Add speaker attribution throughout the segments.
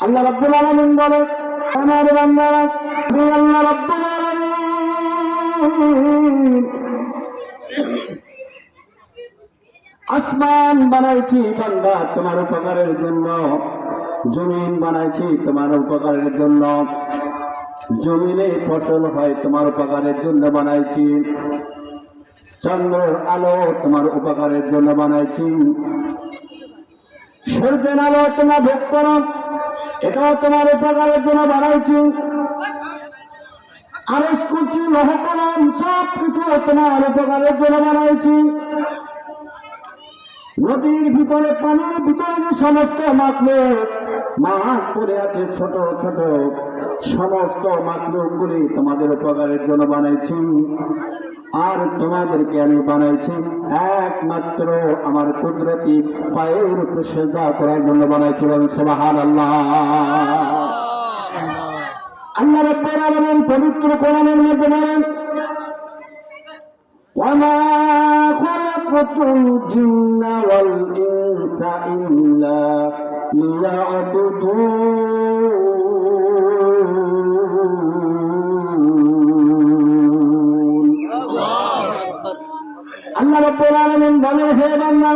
Speaker 1: আল্লাহ রাব্বুল আলামিন বলে, আমার বান্দারা আমি আল্লাহ রাব্বুল আলামিন আসমান বানাইছি বান্দা তোমার উপকারের জন্য, জমিন বানাইছি তোমার উপকারের জন্য, জমিনে ফসল হয় তোমার উপকারের জন্য বানাইছি, চন্দ্রের আলো তোমার উপকারের জন্য বানাইছি, সূর্যের আলো তোমার ভোগ করো এটাও তোমার উপকারের জন্য বানাইছি, আরশ কুরসি লৌহ কলম সব কিছু তোমার উপকারের জন্য বানাইছি। নদীর ভিতরে পানির ভিতরে যে সমস্ত মাখলুক মাছ পড়ে আছে ছোট ছোট সমস্ত মাখলুকগুলি তোমাদের উপকারের জন্য বানাইছি, আর তোমাদেরকে আমি বানাইছি একমাত্র আমার কুদরতি পায়ের উপর সিজদা করার জন্য বানাইছি। বলেন সুবহানাল্লাহ। আল্লাহ রাব্বুল আলামিন পবিত্র কোরআনের মধ্যে বলেন, ওয়ামা খালাকাতুল জিন্না ওয়াল ইনসা ইল্লা লিয়াবুদুন। আল্লাহ রাব্বুল আলামিন বলেন, হে বান্দা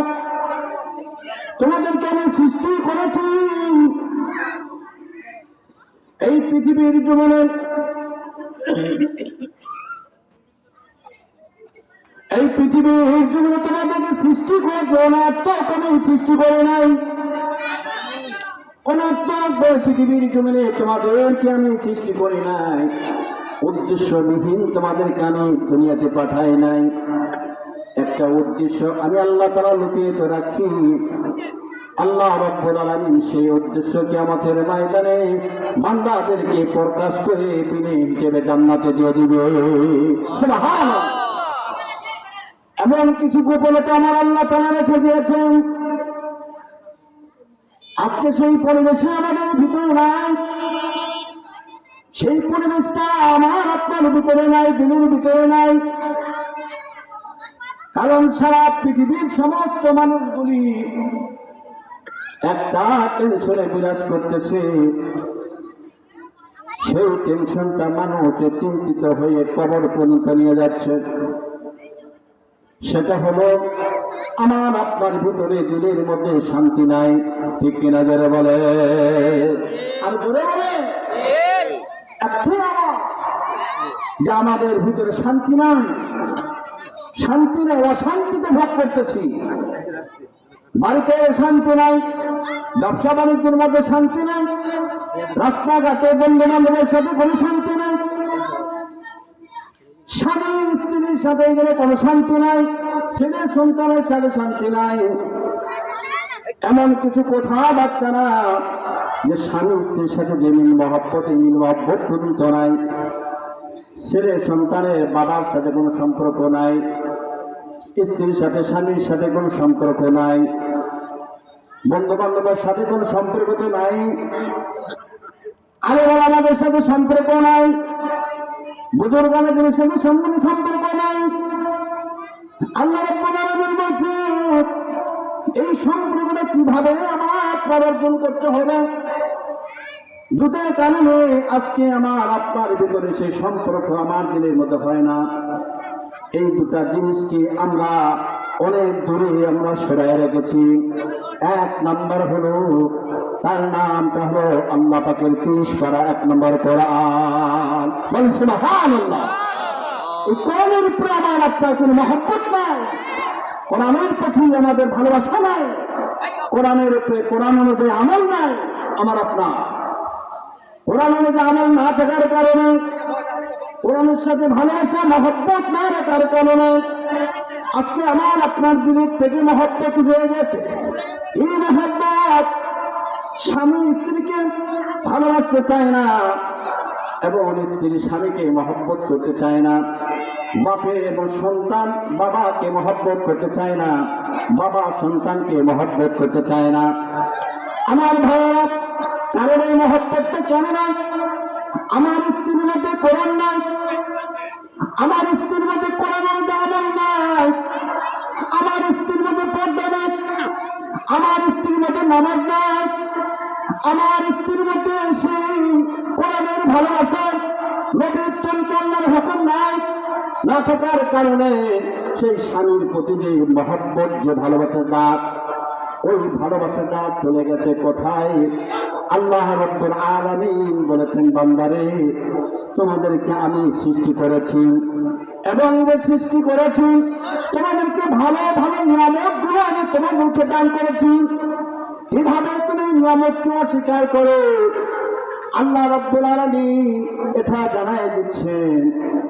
Speaker 1: তোমাদেরকে আমি সৃষ্টি করেছি এই পৃথিবীর জীবনে, এই পৃথিবীর জীবনে তোমাদেরকে সৃষ্টি করেছে অনাত্মক আমি সৃষ্টি করে নাই, অনাত্মক পৃথিবীর জীবনে তোমাদেরকে আমি সৃষ্টি করি নাই, উদ্দেশ্যবিহীন তোমাদেরকে আমি দুনিয়াতে পাঠাই নাই। একটা উদ্দেশ্য আমি আল্লাহ তাআলা লুকিয়ে তো রাখছি। আল্লাহ রাব্বুল আলামিন সেই উদ্দেশ্য কিয়ামতের ময়দানে বান্দাদেরকে প্রকাশ করে বিনে হিসেবে জান্নাতে দিয়ে দিবে। সুবহানাল্লাহ। এমন কিছু গোপনতা আমার আল্লাহ তাআলা রেখে দিয়েছেন, আজকে সেই পরিবেশে আমাদের ভিতরে নাই, সেই পরিবেশটা আমার আপনার ভিতরে নাই, দিনের ভিতরে নাই। কারণ সারা পৃথিবীর সমস্ত মানুষগুলি একটা টেনশনে বিরাজ করতেছে, সেই টেনশনটা মানুষের চিন্তিত হয়ে কবর পর্যন্ত নিয়ে যাচ্ছে। সেটা হলো আমার আপনার ভিতরে দিলের মধ্যে শান্তি নাই। ঠিক কিনা জোরে বলে, আর জোরে বলে যে আমাদের ভিতরে শান্তি নাই, শান্তি নেই, অশান্তিতে ভোগ করতেছি। বাড়িতে শান্তি নাই, ব্যবসা বাণিজ্যের মধ্যে শান্তি নাই, রাস্তাঘাটে বন্ধু বান্ধবের সাথে কোনো শান্তি নাই, স্বামী স্ত্রীর সাথে গেলে কোনো শান্তি নাই, ছেলে সন্তানের সাথে শান্তি নাই। এমন কিছু কথাবার্তা না যে স্বামী স্ত্রীর সাথে যে মিল মহব্বত, এই মিল মহব্বত পর্যন্ত নাই। ছেলে সন্তানের বাবার সাথে কোনো সম্পর্ক নাই, স্ত্রীর সাথে স্বামীর সাথে কোনো সম্পর্ক নাই, বন্ধু বান্ধবের সাথে কোনো সম্পর্ক তো নাই, আরে আমাদের সাথে সম্পর্ক নাই, বুজুর্গানের সাথে সম্পর্ক নাই। আল্লাহ রাব্বুল আলামিন বলছে এই সম্পর্কটা কিভাবে আমার অর্জন করতে হবে। দুটো কারণে আজকে আমার আপনার ভিতরে সেই সম্পর্ক আমার দিলের মধ্যে হয় না। এই দুটা জিনিসকে আমরা অনেক দূরে আমরা সরাই রেখেছি। এক নাম্বার হলো, তার নামটা হলো আল্লাহ পাকের 30 পারা 1 নম্বর কোরআন। বলেন সুবহানাল্লাহ। এই কোরআনের উপরে আমার আপনার কোনো মহব্বত নাই, কোরআনের প্রতি আমাদের ভালোবাসা নাই, কোরআনের উপরে কোরআন অনুযায়ী আমল নাই। আমার আপনার কোরআন অনুযায়ী আমল না থাকার কারণে, কোরআনের সাথে ভালোবাসা মহব্বত না রাখার কারণে আজকে আমার আপনার দিলের থেকে মহব্বত উঠে গেছে। এই মহব্বত স্বামী স্ত্রীকে ভালোবাসতে চায় না, এবং স্ত্রী স্বামীকে মহব্বত করতে চায় না, বাপে এবং সন্তান বাবাকে মহব্বত করতে চায় না, বাবা সন্তানকে মহব্বত করতে চায় না। আমার ভাইয়েরা, কারণ এই মহব্বতটা কেন নাই? আমার স্ত্রীর মধ্যে কোরআন নাই, আমার স্ত্রীর মধ্যে কোরআনের আমল নাই, আমার স্ত্রীর মধ্যে পর্দা নাই, আমার স্ত্রীর মধ্যে নামাজ নাই, আমার স্ত্রী স্ত্রীর মধ্যে সেই কোরআনের ভালোবাসা, নবীর তরিকার হুকুম নাই না থাকার কারণে সেই স্বামীর প্রতি যে মহব্বত, যে ভালোবাসাটা, ওই ভালোবাসাটা চলে গেছে কোথায়? আল্লাহ রাব্বুল আলামিন বলেছেন, বান্দারে তোমাদেরকে আমি সৃষ্টি করেছি, এবং যে সৃষ্টি করেছি তোমাদেরকে ভালো ভালো নিয়ামতগুলো আমি তোমাদেরকে দান করেছি। কিভাবে তুমি নিয়ামতকে অস্বীকার করো? আল্লাহ রাব্বুল আলামিন এটা জানায় দিচ্ছেন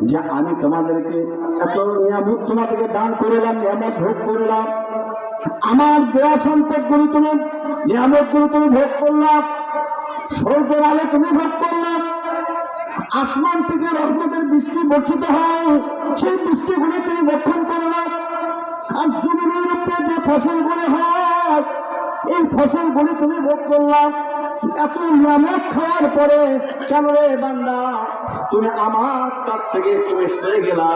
Speaker 1: যে আমি তোমাদেরকে এত নিয়ামত তোমাদেরকে দান করলাম, নিয়ামত ভোগ করলাম, আমার দেওয়া সম্পদগুলো তুমি, নিয়ামতগুলো তুমি ভোগ করলাম, স্বর্গের আলো তুমি ভোগ করলাম, আসমান থেকে রহমতের বৃষ্টি বর্ষিত হয়, সেই বৃষ্টিগুলি তুমি ভক্ষণ করলাম, আর জমিনের উপরে যে ফসলগুলি হয় এই ফসলগুলি তুমি ভোগ করলাম। এত নিয়ামত খাওয়ার পরে কেন রে বান্দা তুমি আমার কাছ থেকে তুমি সরে গেলা?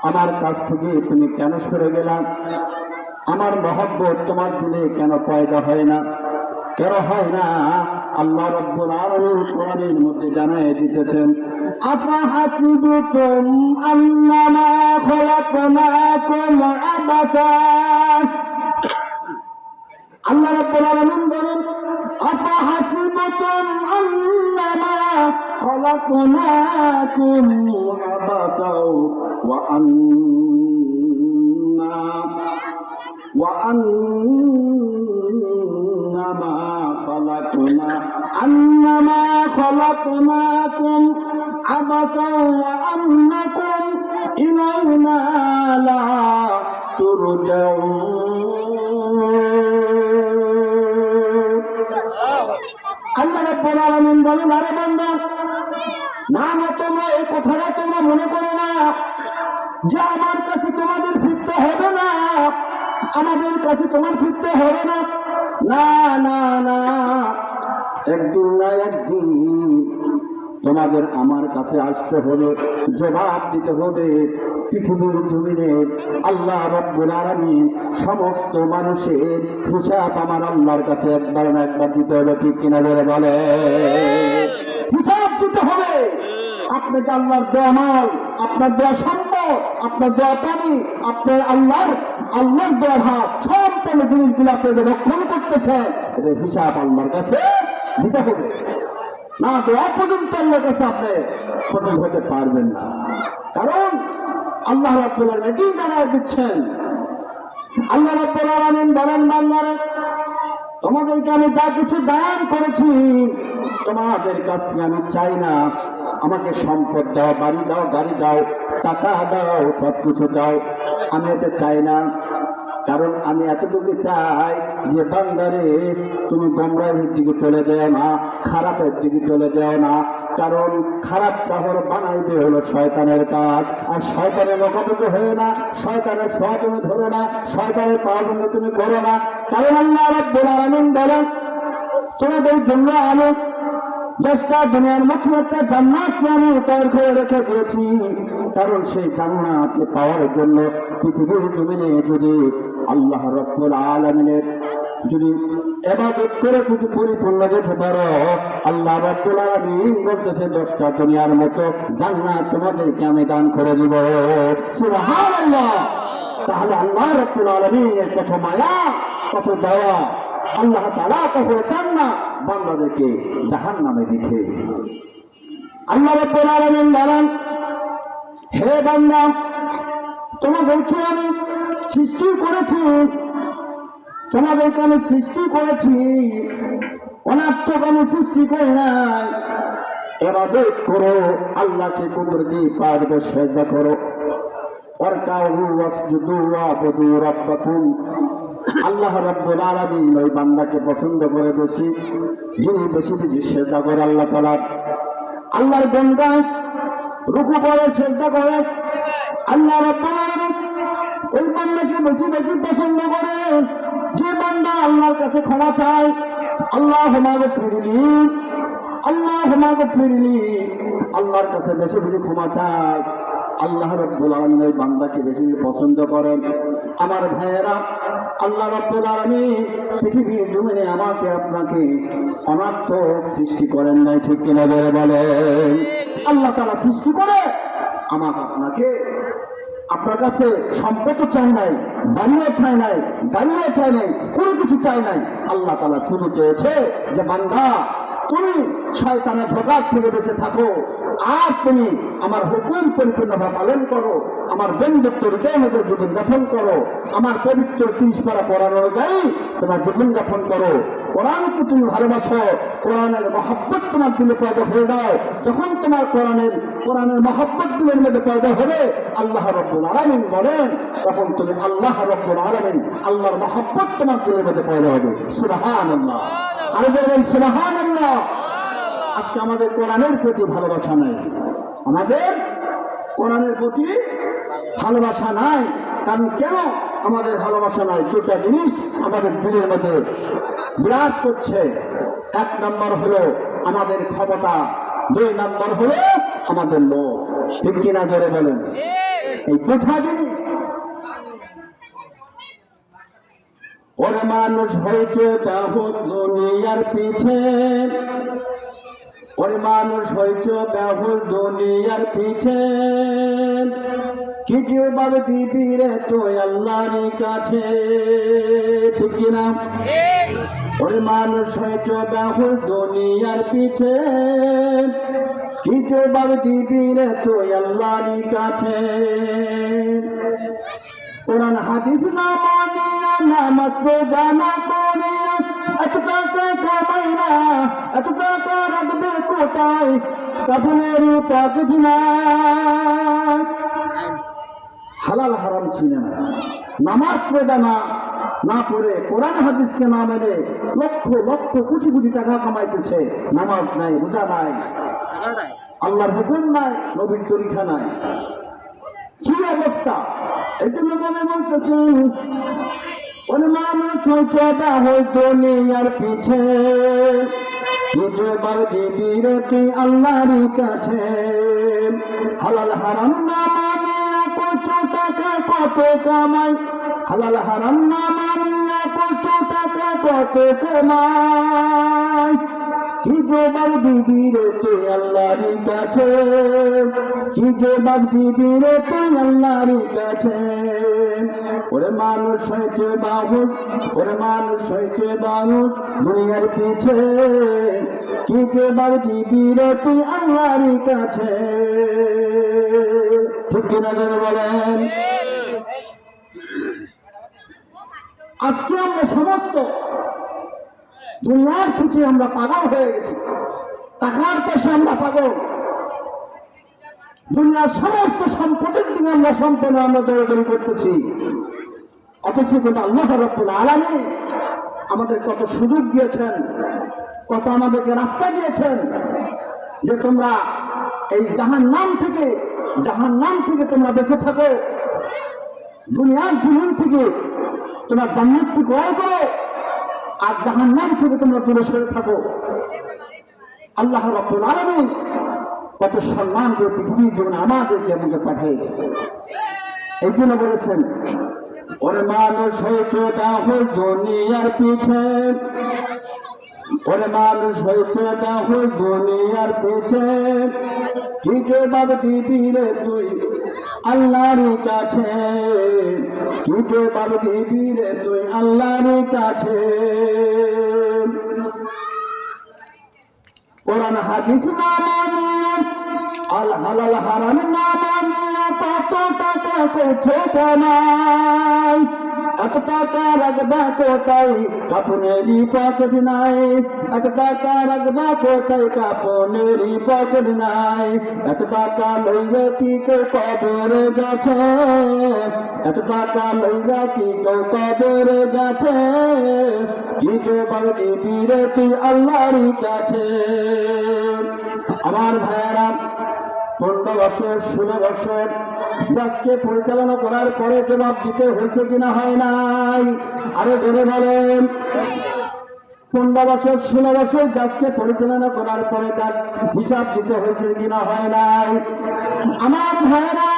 Speaker 1: আমার কাছ থেকে তুমি কেন সরে গেলা? আমার মহব্বত তোমার দিলে কেন পয়দা হয় না? কেন হয় না? আল্লাহ রাব্বুল আলামিন কোরআনের মধ্যে জানায় দিতেছেন, আফাহাসিবতুম আন্নামা খলাকনাকুম আবাসা। আল্লাহ রাব্বুল আলামিন বলেন, আফাহাসিবতুম আন্নামা খলাকনাকুম আবাসা ওয়া أنما خلقناكم عبثا وأنكم إلينا لا ترجعون। আল্লাহ রাব্বুল আলামিন বলেন, আরে বান্দা, না না তোমরা এই কথাটা তোমরা মনে করো না যে আমার কাছে তোমাদের ফিরতে হবে না, আমাদের কাছে তোমার ফিরতে হবে না। না না না, একদিন না একদিন তোমাদের আমার কাছে আসতে হবে, জবাব দিতে হবে। পৃথিবীর জমিনে আল্লাহ রাব্বুল আলামিন সমস্ত মানুষের হিসাব আমার আল্লাহর কাছে একবার না একবার দিতে হবে, ঠিক কিনা বলে বলে? হিসাব দিতে হবে। আপনাকে আল্লাহর দেওয়া মাল, আপনার দেওয়া সম্পদ, আপনার দেওয়া পানি, আপনার আল্লাহর দেওয়া ভাব, সম্পূর্ণ জিনিসগুলো আপনি রক্ষণ করতেছেন, এদের হিসাব আল্লাহর কাছে দিতে হবে। না দেওয়া পর্যন্ত আল্লাহর কাছে আপনি পছন্দ হতে পারবেন না। কারণ আল্লাহ রাব্বুল আলামিন এটাই জানায় দিচ্ছেন। আল্লাহ রাব্বুল আলামিন বলেন, বান্দারা তোমাদেরকে আমি যা কিছু দান করেছি তোমাদের কাছ থেকে আমি চাই না আমাকে সম্পদ দাও, বাড়ি দাও, গাড়ি দাও, টাকা দাও, সবকিছু দাও, আমি এটা চাই না। কারণ আমি এতটুকু চাই যে বান্দারে তুমি গোমরাহির দিকে চলে যাও না, খারাপের দিকে চলে যাও না। কারণ খারাপ পাহর বানাইবে হলো শয়তানের কাজ, আর শয়তানের মুখোমুখি হয়ে না, শয়তানের ছোঁয়া তুমি ধরো না, শয়তানের পাওয়া তুমি করো না। কারণ আল্লাহ রাব্বুল আলামিন বলেন, তোমাদের জন্য আমি 10টা দুনিয়ার মতো একটা জান্নাত আমি তৈরি করে রেখে দিয়েছি। কারণ সেই জান্নাত পাওয়ার জন্য পৃথিবীর জমিনে যদি আল্লাহ রাব্বুল আলামিনের যদি ইবাদত করে যদি পরিপূর্ণ যেতে পারো, আল্লাহ রাব্বুল আলামিন বলতেছে 10টা দুনিয়ার মতো জান্নাত তোমাদেরকে আমি দান করে দিব। সুবহানাল্লাহ। তাহলে আল্লাহ রাব্বুল আলামিনের কত মায়া, কত দয়া। আল্লাহ তাআলা কখনো চান না বান্দাদেরকে জাহান্নামে দিতে। আল্লাহ রাব্বুল আলামিন বলেন, হে বান্দা তোমাদেরকে আমি সৃষ্টি করেছি, তোমাদেরকে আমি সৃষ্টি করেছি, অনাত্মক আমি সৃষ্টি করি নাই। ইবাদত করো, আল্লাহকে কুদরতি পারবে সিজদা করো। ওয়ারকাউ ওয়াসজুদু ওয়াবুদু রাব্বাকুম। আল্লাহ রাব্বুল আলামিন ওই বান্দাকে পছন্দ করে বেশি, যিনি বেশি বেশি সিজদা করে আল্লাহ তাআলা, আল্লাহর বান্দা রুকু করে সিজদা করে। আল্লাহ রাব্বুল আলামিন ওই বান্দাকে বেশি বেশি পছন্দ করে যে বান্দা আল্লাহর কাছে ক্ষমা চায়। আল্লাহুম্মা গফিরলি, আল্লাহুম্মা গফিরলি, আল্লাহর কাছে বেশি বেশি ক্ষমা চায়। আল্লাহ রাব্বুল আলামিনের বান্দাকে বেশি পছন্দ করেন। আমার ভাইয়েরা, আল্লাহ রাব্বুল আলামিন পৃথিবীর জমিনে আমাকে আপনাকে অনার্থক সৃষ্টি করেন নাই, ঠিক কিনা বলেন? আল্লাহ তাআলা সৃষ্টি করে আমাকে আপনাকে আপনার কাছে সম্পদ চাই নাই, বাড়িও চাই নাই, গাড়িও চাই নাই, কোনো কিছু চাই নাই। আল্লাহ তাআলা শুধু চেয়েছে যে বান্দা তুমি শয়তানের ধোঁকা থেকে বেঁচে থাকো, আর তুমি আমার হুকুম পরিপূর্ণভাবে পালন করো, আমার বন্ধুত্ব তরিকার মধ্যে জীবন যাপন করো, আমার পবিত্র 30 পারা পড়ার অনুযায়ী তোমার জীবন যাপন করো। কোরআনকে তুমি ভালোবাসো, কোরআনের মহব্বত তোমার দিলে পয়দা হয়ে দাও। যখন তোমার কোরআনের মহব্বত দিলের মধ্যে পয়দা হবে, আল্লাহ রাব্বুল আলামিন বলেন, তখন তুমি আল্লাহ রাব্বুল আলামিন আল্লাহর মহব্বত তোমার দিলের মধ্যে পয়দা হবে। সুবহানাল্লাহ, আরে বলেন সুবহানাল্লাহ। আজকে আমাদের কোরআনের প্রতি ভালোবাসা নাই, আমাদের কোরআনের প্রতি ভালোবাসা নাই। কারণ কেন আমাদের ভালোবাসা নাই? দুটা জিনিস আমাদের দিলের মধ্যে বিরাজ করছে। 1 নম্বর হলো আমাদের ক্ষমতা, 2 নম্বর হলো আমাদের লোভ, ঠিক কিনা জোরে বলেন? এই দুটা জিনিস। ওরে মানুষ হয়েছে বেহুশ দুনিয়ার পিছে, ওরে মানুষ হয়েছে বেহুশ দুনিয়ার পিছে, কি জবাব দিবি রে তুই আল্লাহর কাছে, ঠিক কিনা? ওরে মানুষ হয়েছে বেহুশ দুনিয়ার পিছে, কি জবাব দিবি রে তুই আল্লাহর কাছে। কোরআন হাদিস না মানিয়া, নামাজ রোজা না করিয়া, এত টাকা কামাই না, এত টাকা রাখবে কোথায়, কাফনের পকেট নাই। হালাল হারাম চিনে না, নামাজ রোজা না পড়ে, কোরআন হাদিসকে না মেনে লক্ষ লক্ষ কোটি কোটি টাকা কামাইতেছে। নামাজ নাই, রোজা নাই, আল্লাহর হুকুম নাই, নবীর তরিকা নাই। কি অবস্থা! এই জন্য আমি বলতেছি, ওরে মানুষ হয়েছে বেহুশ দুনিয়ার পিছে, কি জবাব দিবি রে তুই আল্লাহর কাছে। হালাল হারাম না মানিয়া কত টাকা কত কামাই, হালাল হারাম না মানিয়া কত টাকা কত কামাই, কি জবাব দিবি রে তুই আল্লাহর কাছে, কি জবাব দিবি রে তুই আল্লাহর কাছে। ওরে মানুষ হয়েছে বেহুশ, ওরে মানুষ হয়েছে বেহুশ দুনিয়ার পিছে, কি জবাব দিবি রে তুই আল্লাহর কাছে, ঠিক কিনা বলেন? আজকে আমরা সমস্ত দুনিয়ার পিছে আমরা পাগল হয়ে গেছি, টাকার পেশে আমরা পাগল, দুনিয়ার সমস্ত সম্পদের দিকে আমরা সম্পূর্ণ আমরা দৌড়াদৌড়ি করতেছি। অথচ কিন্তু আল্লাহ রাব্বুল আলামিন আমাদের কত সুযোগ দিয়েছেন, কত আমাদেরকে রাস্তা দিয়েছেন, যে তোমরা এই জাহান্নাম থেকে তোমরা বেঁচে থাকো, দুনিয়ার জীবন থেকে তোমরা জান্নাত ক্রয় করো, আর জাহান্নাম থেকে তোমরা দূরে সরে থাকো। আল্লাহ রাব্বুল আলামিন কত সম্মান দিয়ে পৃথিবীর জন্য আমাদেরকে আমাকে পাঠিয়েছে। এই জন্য বলেছেন, ওরে মানুষ হয়েছে বেহুশ দুনিয়ার পিছে, ওরে মানুষ হয়েছে বেহুশ দুনিয়ার পিছে, কি জবাব দিবি রে তুই আল্লাহর কাছে, কি জবাব দিবি রে তুই আল্লাহর কাছে। কোরআন হাদিস না মানিয়া, আল হালাল হারাম না মানিয়া, কত টাকা করছে কামাই, এত টাকা রাখবা কোথায়, কাপনেরই পকেট নাই, এত টাকা রাখবা কোথায়, কাপনেরই পকেট নাই, এত টাকা লইয়া কি কেউ কবরে গেছে, এত টাকা লইয়া কি কেউ কবরে গেছে, কি জবাব দিবি রে তুই আল্লাহর কাছে। আমার ভাইয়েরা, 15 বছর 16 বছর দেশকে পরিচালনা করার পরে জবাব দিতে হয়েছে কিনা হয় নাই? আরো জোরে বলেন। 15 বছর 16 বছর দেশকে পরিচালনা করার পরে তার হিসাব দিতে হয়েছে কিনা হয় নাই? আমার ভাইরা,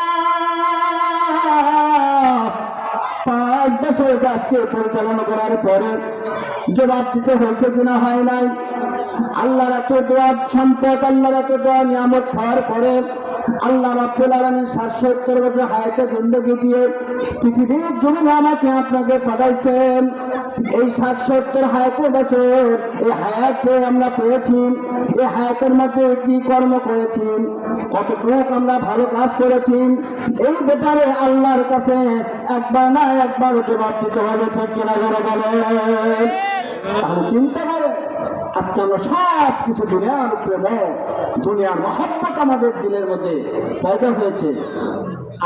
Speaker 1: বছর কাজকে পরিচালনা করার পরে জবাব দিতে হয়েছে কিনা হয় নাই? আল্লাহর এত দোয়া সম্পদ, আল্লাহর এত দোয়া নিয়ামত খাওয়ার পরে আল্লাহ রাব্বুল আলামিন ৭৭ বছর হায়াতে জিন্দেগি দিয়ে পৃথিবীর জমিনে আমাকে আপনাকে পাঠাইছেন। এই ৭৭ হায়াতে বছর, এই হায়াতে আমরা পেয়েছি, এই হায়াতের মধ্যে কি কর্ম করেছি, কতটুকু আমরা ভালো কাজ করেছি, এই ব্যাপারে আল্লাহর কাছে একবার না একবার জবাব দিতে হবে। ঠিক কিনা বলে বলেন? তাহলে চিন্তা করে আজকে আমরা সব কিছু দুনিয়ার প্রেম, দুনিয়ার মহব্বত আমাদের দিলের মধ্যে পয়দা হয়েছে,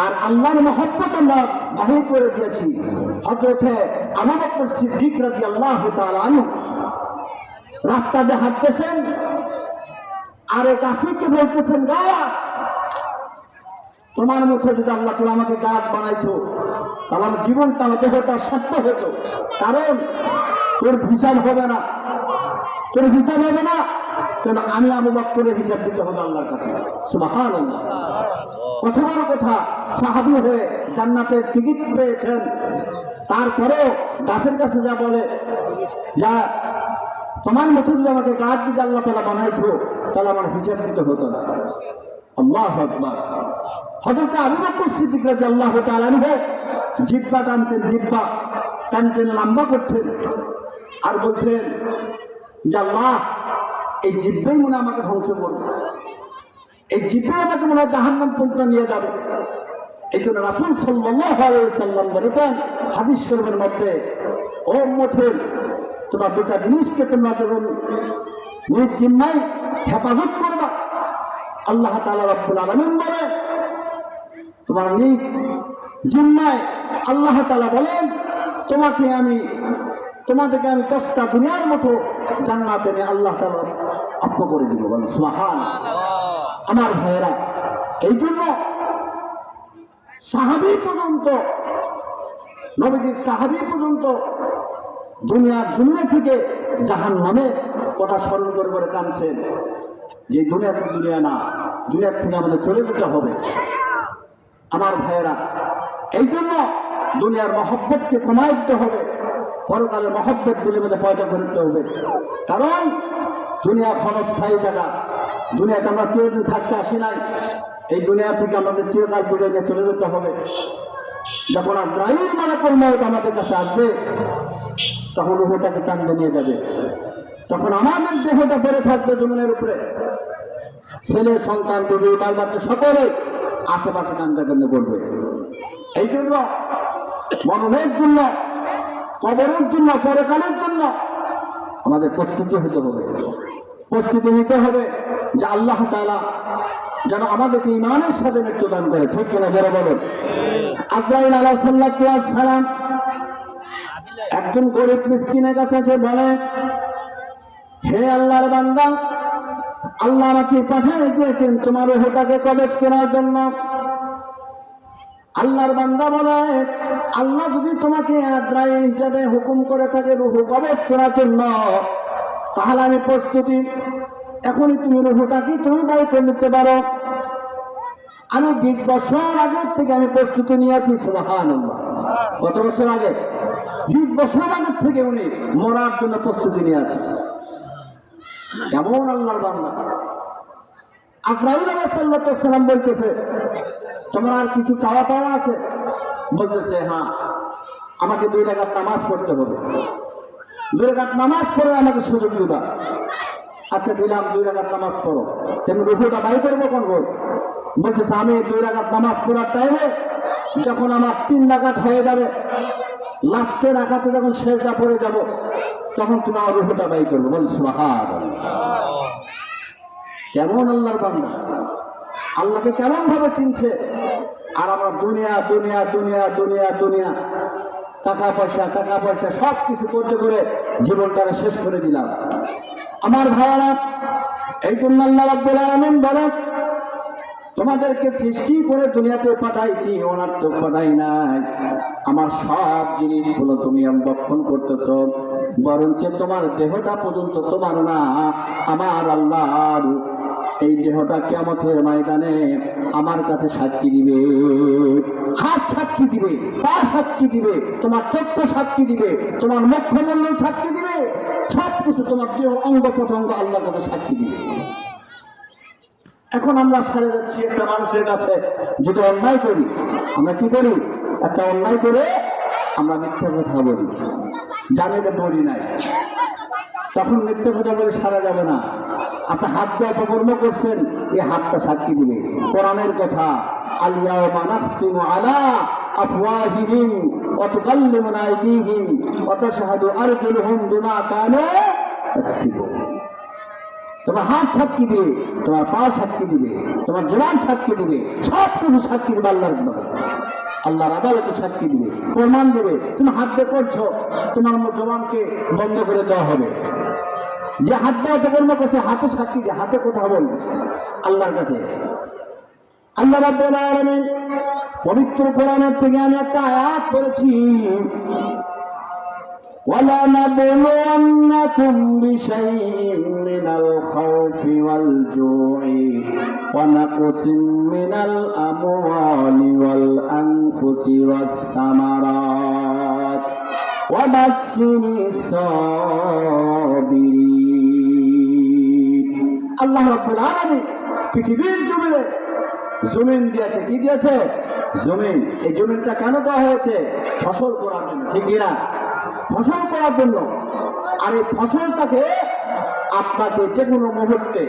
Speaker 1: আর আল্লাহর মহব্বত আমরা বাহির করে দিয়েছি। হযরতে আবু বকর সিদ্দিক রাদিয়াল্লাহু তাআলা আনহু রাস্তা দিয়ে হাঁটতেছেন, আর এক আসিফকে বলতেছেন, গাছ, তোমার মতো যদি আল্লাহ তাআলা আমাকে গাছ বানাইতো তাহলে আমার জীবনটা, আমার দেহটা সত্য হতো, কারণ তোর হিসাব হবে না, তোর হিসাব হবে না, কারণ আমি আবু বকরের হিসাব দিতে হবে আল্লাহর কাছে। সুবহানাল্লাহ। কত বড় কথা! সাহাবী হয়ে জান্নাতের টিকিট পেয়েছেন, তারপরেও গাছের কাছে যা বলে, যা তোমার মতো যদি আমাকে গাছ যদি আল্লাহ তাআলা বানাইতো তাহলে আমার হিসাব দিতে হতো না। আল্লাহু আকবার। হযরত আবু বকর সিদ্দিক রাদিয়াল্লাহু তাআলা আনহু জিহ্বা টানতেন, জিহ্বা টানতেন, লম্বা করতেন, আর বলছেন যে আল্লাহ, এই জিহ্বাই মনে আমাকে ধ্বংস করবে, এই জিহ্বাই আমাকে মনে হয় জাহান্নাম পর্যন্ত নিয়ে যাবে। এই জন্য রাসূল সাল্লাল্লাহু আলাইহি ওয়াসাল্লাম বলেছেন হাদিস শরীফের মধ্যে, ও উম্মতের, তোমরা দুটা জিনিসকে তোমরা যখন নিজ জিহ্বায় হেফাজত করবা, আল্লাহ তাআলা রাব্বুল আলামিন বলে তোমার নিজ জিহ্বায় আল্লাহ তাআলা বলেন তোমাদেরকে আমি 10টা দুনিয়ার মতো জান্নাতে নিয়ে আল্লাহ তাআলা আপ্য করে দিব। বলেন সুবহানাল্লাহ। আমার ভাইয়েরা, এই জন্য সাহাবী পর্যন্ত, নবীজির সাহাবী পর্যন্ত দুনিয়ার জমিনে থেকে জাহান্নামে কথা স্মরণ করে করে কাঁদছেন যে দুনিয়া তো দুনিয়া না, দুনিয়ার থেকে আমাদের চলে যেতে হবে। আমার ভাইয়েরা, এই জন্য দুনিয়ার মহব্বতকে কমাই দিতে হবে, পরকালের মহব্বত দিলের মধ্যে পয়দা করতে হবে। কারণ দুনিয়া ক্ষণস্থায়ী জায়গা, দুনিয়াতে আমরা চিরদিন থাকতে আসি নাই, এই দুনিয়া থেকে আমাদের চিরকাল বিদায় চলে যেতে হবে। যখন আজরাইল মালাকুল মউত আমাদের কাছে আসবে, তখন রূহটাকে টানতে নিয়ে যাবে, তখন আমাদের দেহটা পড়ে থাকবে জমিনের উপরে, ছেলে সন্তান, বিবি, বাল বাচ্চা সকলে আশেপাশে কান্দা কান্দা করবে। এই জন্য মরণের জন্য, কবরের জন্য, পরকালের জন্য আমাদের প্রস্তুতি হতে হবে, প্রস্তুতি নিতে হবে যে আল্লাহ তাআলা যেন আমাদেরকে ঈমানের সাথে মৃত্যু দান করে। ঠিক কিনা যারা বলেন? আজরাইল আলাইহিস সালাম একজন গরিব মিসকিনের কাছে এসে বলে, হে আল্লাহর বান্দা, আল্লাহ আমাকে পাঠিয়ে দিয়েছেন তোমার রূহটাকে কবজ করার জন্য। আল্লাহর বান্দা বলে, আল্লাহ যদি তোমাকে আজরাইল হিসাবে হুকুম করে থাকে রূহ কবজ করার জন্য, তাহলে আমি প্রস্তুতি, এখনই তুমি রূহটাকে তুমি বাইরে নিতে পারো। আমি 20 বছর আগে থেকে আমি প্রস্তুতি নিয়েছি। সুবহানাল্লাহ। কত বছর আগে? 20 বছর আগে থেকে উনি মরার জন্য প্রস্তুতি নিয়ে আছে। কেমন আল্লাহর বান্দা! আজরাইল আলাইহিস সালাম বলতেছে, তোমার আর কিছু চাওয়া পাওয়া আছে? বলতেছে, হ্যাঁ, আমাকে 2 রাকাত নামাজ পড়তে হবে, 2 রাকাত নামাজ পড়ে আমাকে সুযোগ দিবা। আচ্ছা দিলাম, 2 রাকাত নামাজ পড়ো, তুমি রূহটা বাইর করবো কোন রূহ? বলতেছে, আমি 2 রাকাত নামাজ পড়ার টাইমে যখন আমার 3 রাকাত হয়ে যাবে, লাস্টের রাকাতে যখন সেজদা পড়ে যাব, তখন তুমি আমার রূহটা বাইর করবে। বল সুবহানাল্লাহ। কেমন আল্লাহর বান্দা! আল্লাহকে কেমন ভাবে চিনছে! আর আমরা দুনিয়া দুনিয়া দুনিয়া দুনিয়া দুনিয়া, টাকা পয়সা টাকা পয়সা সব কিছু করতে করে জীবনটা শেষ করে দিলাম। আমার ভাইয়েরা, এই জন্য আল্লাহ রাব্বুল আলামিন বলেন, তোমাদেরকে সৃষ্টি করে দুনিয়াতে পাঠাইছি, অনার্থক পাঠাই নাই। আমার সব জিনিসগুলো তুমি ভক্ষণ করতেছো, বরঞ্চ তোমার দেহটা পর্যন্ত তোমার না, আমার আল্লাহর। এই দেহটা কিয়ামতের ময়দানে আমার কাছে সাক্ষী দিবে। হাত সাক্ষী দিবে, পা সাক্ষী দিবে, তোমার চক্ষু সাক্ষী দিবে, তোমার মুখমণ্ডল সাক্ষী দিবে, সবকিছু তোমার দেহ অঙ্গ প্রত্যঙ্গ আল্লাহর কাছে সাক্ষী দিবে। এখন আমরা সারে যাচ্ছি একটা মানুষের কাছে, যেটা অন্যায় করি, আমরা কি করি? একটা অন্যায় করে আমরা মিথ্যা কথা বলি, জানি না বলি নাই, তখন মিথ্যা কথা বলে সারা যাবে না। আপনি হাত দিয়ে অপকর্ম করছেন, এই হাতটা সাক্ষী দিবে কোরআনের কথা, আল-ইয়াওমা নাখতিমু আলা আফওয়াহিহিম ওয়া তুকাল্লিমুনা আইদিহিম ওয়া তাশহাদু আরজুলুহুম বিমা কানু ইয়াকসিবুন। তোমার হাত সাক্ষী দিবে, তোমার পা সাক্ষী দিবে, তোমার জবান সাক্ষী দিবে, সব কিছু সাক্ষী দিবে আল্লাহর নামে। আল্লাহর আদালতে সাক্ষী দিবে, প্রমাণ দিবে। তুমি হাত দিয়ে করছো, তোমার জবানকে বন্ধ করে দেওয়া হবে। যে হাত দিয়ে অপকর্ম করছে, হাতে সাক্ষী দিয়ে, হাতে কথা বলবে আল্লাহর কাছে। আল্লাহ রাব্বুল আলামিন পবিত্র কোরআনের থেকে আমি একটা আয়াত পড়েছি, وَلَنَبْلُوَنَّكُمْ بِشَيْءٍ مِّنَ الْخَوْفِ وَالْجُوعِ وَنَقْصٍ مِّنَ الْأَمْوَالِ وَالْأَنفُسِ وَالثَّمَرَاتِ وَبَشِّرِ الصَّابِرِينَ। আল্লাহ রাব্বুল আলামিন পৃথিবীর জমিন দিয়েছে। কি দিয়েছে? জমিন। এই জমিনটা কেন দেওয়া হয়েছে? ফসল করার জন্য, ঠিক কিনা? ফসল করার জন্য। আর এই ফসলটাকে আপনাকে যে কোনো মুহূর্তে,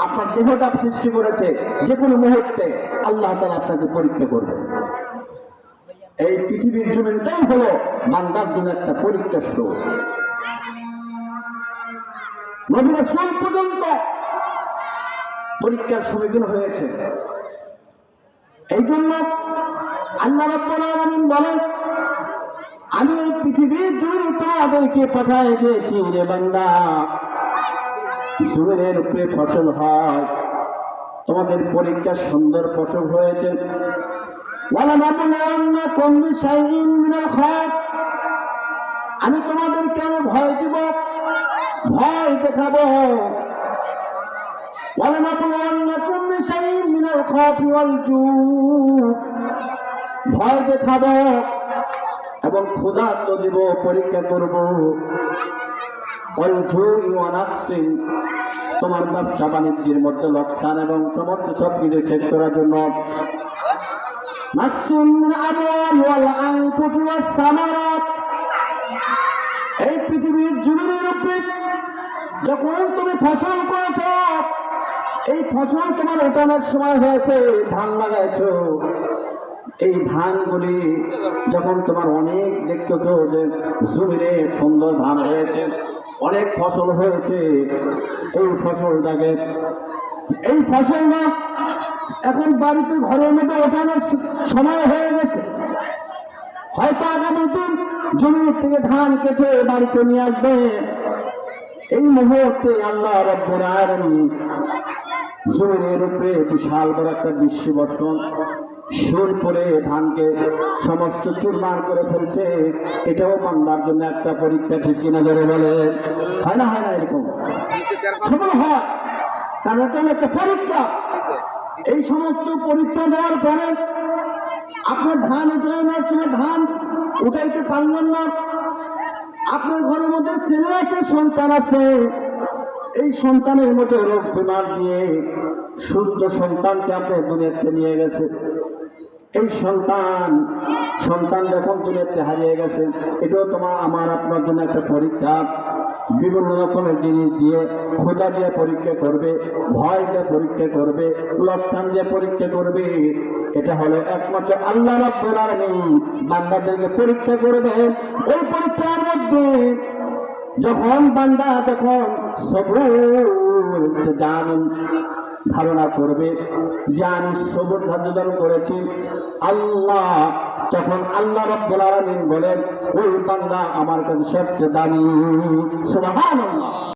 Speaker 1: আপনার দেহটা সৃষ্টি করেছে, যে কোনো মুহূর্তে আল্লাহ তাআলা আপনাকে পরীক্ষা করবে। এই পৃথিবীর জমিনটাই হলো বান্দার জন্য একটা পরীক্ষা স্টোর। নবী রাসূল পর্যন্ত পরীক্ষার সম্মুখীন হয়েছে। এই জন্য আল্লাহ রাব্বুল আলামিন বলেন, আমি এই পৃথিবীর জমিনে তোমাদেরকে পাঠায় দিয়েছি রে বান্দা, জমিনের উপরে ফসল হয়, তোমাদের পরীক্ষা সুন্দর ফসল হয়েছে। ওয়ালানাবলুওয়ান্নাকুম বিশাইইন মিনাল খাওফ, আমি তোমাদেরকে ভয় দিব, ভয় দেখাবো। ওয়ালানাবলুওয়ান্নাকুম বিশাইইন মিনাল খাওফি ওয়াল জু, ভয় দেখাবো এবং ক্ষুধার্ত দিব, পরীক্ষা করব। তোমার ব্যবসা বাণিজ্যের মধ্যে লোকসান এবং সমস্ত সবকিছু শেষ করার জন্য। এই পৃথিবীর জমিনের উপরে যখন তুমি ফসল করেছ, এই ফসল তোমার ওঠানোর সময় হয়েছে, ধান লাগাইছো, এই ধানগুলি যখন তোমার অনেক দেখতেছো যে জমিনে সুন্দর ধান হয়েছে, অনেক ফসল হয়েছে, এই ফসলটাকে, এই ফসলটা এখন বাড়িতে ঘরের মধ্যে ওঠানোর সময় হয়ে গেছে। হয়তো আগামী দিন জমির থেকে ধান কেটে বাড়িতে নিয়ে আসবে। এই মুহূর্তে আল্লাহ রাব্বুল আলামিন জমিনের উপরে বিশাল বড় একটা বৃষ্টিবর্ষণ সুর করে ধানকে সমস্ত চুরমার করে ফেলছে। এটাও বান্দার জন্য একটা পরীক্ষা, ঠিক কিনা ধরে বলে? হয় না? হয় না? এরকম সফল হয়, কারণ এটা হলো একটা পরীক্ষা। এই সমস্ত পরীক্ষা দেওয়ার পরে আপনার ধান উঠানোর সময় ধান উঠাইতে পারলেন না, আপনার ঘরের মধ্যে ছেলে আছে, সন্তান আছে, এই সন্তানের মধ্যে রোগ বিমার দিয়ে সুস্থ সন্তানকে আপনি দুনিয়াতে নিয়ে গেছে। এই সন্তান যখন দুনিয়াতে হারিয়ে গেছে, এটাও তোমার আমার আপনার জন্য একটা পরীক্ষা। বিভিন্ন রকমের জিনিস দিয়ে, ক্ষুধা দিয়ে পরীক্ষা করবে, ভয় দিয়ে পরীক্ষা করবে, লোকসান দিয়ে পরীক্ষা করবে। এটা হলো একমাত্র আল্লাহ রাব্বুল আলামিন বান্দাদেরকে পরীক্ষা করবে। ওই পরীক্ষার মধ্যে যখন বান্দা সবুর জানেন ধারণা করবে যে আমি সবুর ধারণ করেছি আল্লাহ, তখন আল্লাহ রাব্বুল আলামিন বলেন ওই বান্দা আমার কাছে সবচেয়ে দামি। সুবহানাল্লাহ।